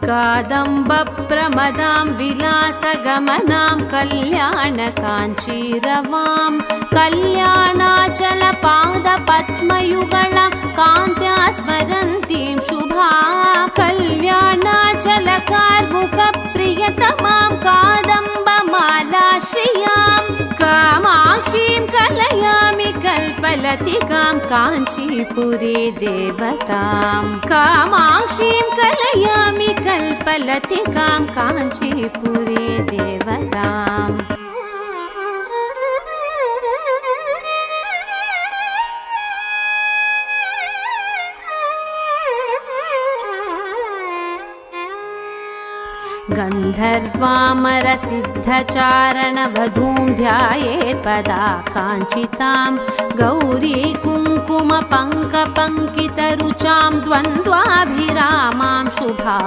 कादम्बप्रमदां विलासगमनां कल्याणकाञ्चीरवां कल्याणाचलपादपद्मयुगळां कान्त्या स्मरन्तीं शुभां कल्याणाचलकार्मुकप्रियतमां कादम्बमालाश्रियां कामाक्षीं कलयामि कल्पलतिकां काञ्चीपुरे देवतां कामाक्षीं कलयामि कल्पलतिकां काञ्चीपुरे देवताम् गन्धर्वामरसिद्धचारणवधूं ध्यायेत् पदा काञ्चितां गौरी कुङ्कुमपङ्कपङ्कितरुचां द्वन्द्वाभिरामां शुभां